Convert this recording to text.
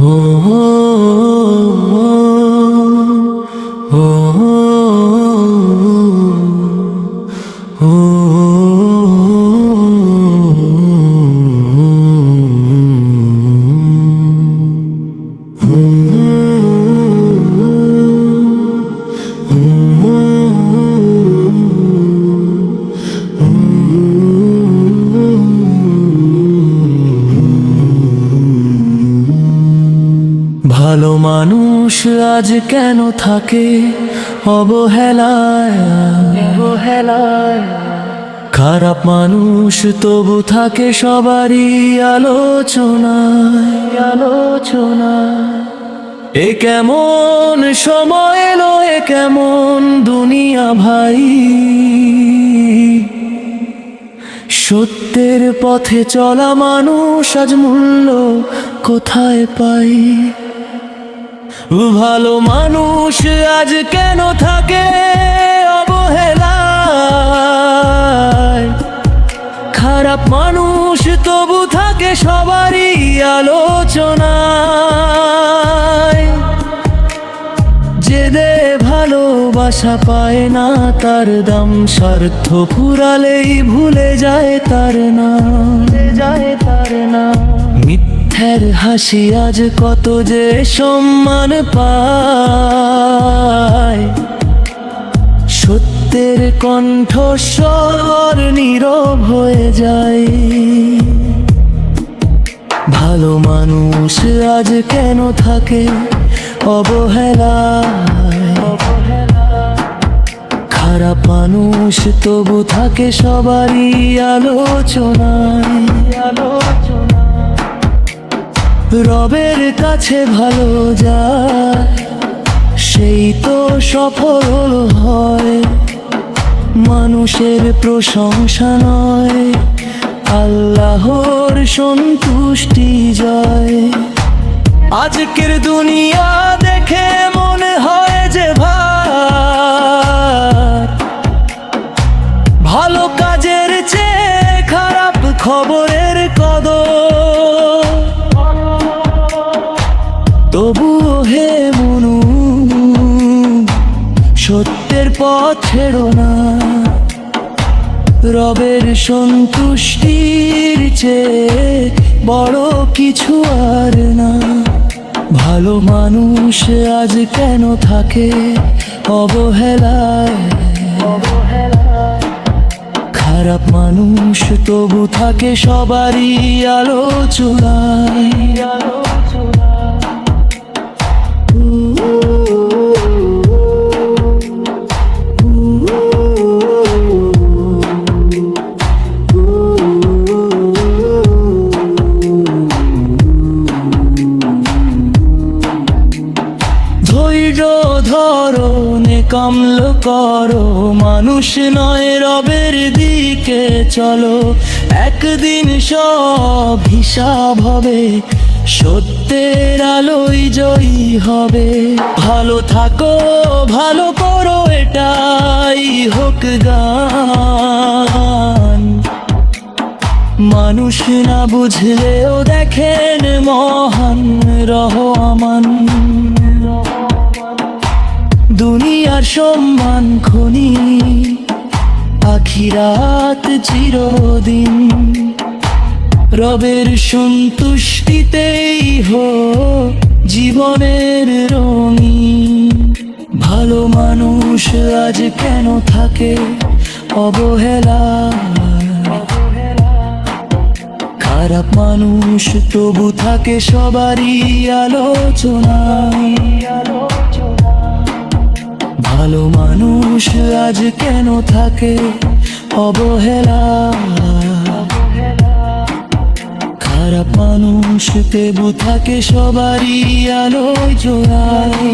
ও ও ভালো মানুষ আজ কেন থাকে অবহেলায় অবহেলায়, খারাপ মানুষ তবু থাকে সবারই আলোচনায় আলোচনায়। এ কেমন সময় এলো, এ কেমন দুনিয়া ভাই, সত্যের পথে চলা মানুষ আজ মূল্য কোথায় পাই? ভালো মানুষ আজ কেন থাকে অবহেলায়, খারাপ মানুষ তবু থাকে সবারই আলোচনায়। যে দে ভালোবাসা পায় না তার দাম, স্বার্থ ফুরালেই ভুলে যায় তার নাম, যায় তার নাম। মিথ্যার হাসি আজ কত যে সম্মান পায়, সত্যের কণ্ঠস্বর নীরব হয়ে যায়। ভালো মানুষ আজ কেন থাকে অবহেলায়, খারাপ মানুষ তবু থাকে সবারই আলোচনায় আলোচনায়। রবের কাছে ভালো যায় সেই তো সফল হয়, মানুষের প্রশংসা নয় আল্লাহর সন্তুষ্টি জয়। আজকের দুনিয়া দেখে মনে হয় যে ভার, ভালো কাজের চেয়ে খারাপ খবরের কদর। তবুও হে মনু সত্যের পথ ছেড়ো না, রবের সন্তুষ্টির চেয়ে বড় কিছু আর না। ভালো মানুষ আজ কেন থাকে অবহেলায়, খারাপ মানুষ তবু থাকে সবারই আলোচনায়। ধৈর্য ধরো নেকামল করো, মানুষ নয় রবের দিকে চলো। একদিন সব হিসাব হবে, সত্যের আলোয় জয়ী হবে। ভালো থাকো ভালো করো এটাই হোক গান, মানুষ না বুঝলেও দেখেন মহান রহমান। দুনিয়ার সম্মান খনি, আখিরাত চিরদিন। রবের সন্তুষ্টিতেই হোক জীবনের রঙিন। ভালো মানুষ আজ কেন থাকে অবহেলায়, খারাপ মানুষ তবু থাকে সবারই আলোচনায়। ভালো মানুষ আজ কেন থাকে অবহেলায়, খারাপ মানুষ তবু থাকে সবারই আলোচনায়।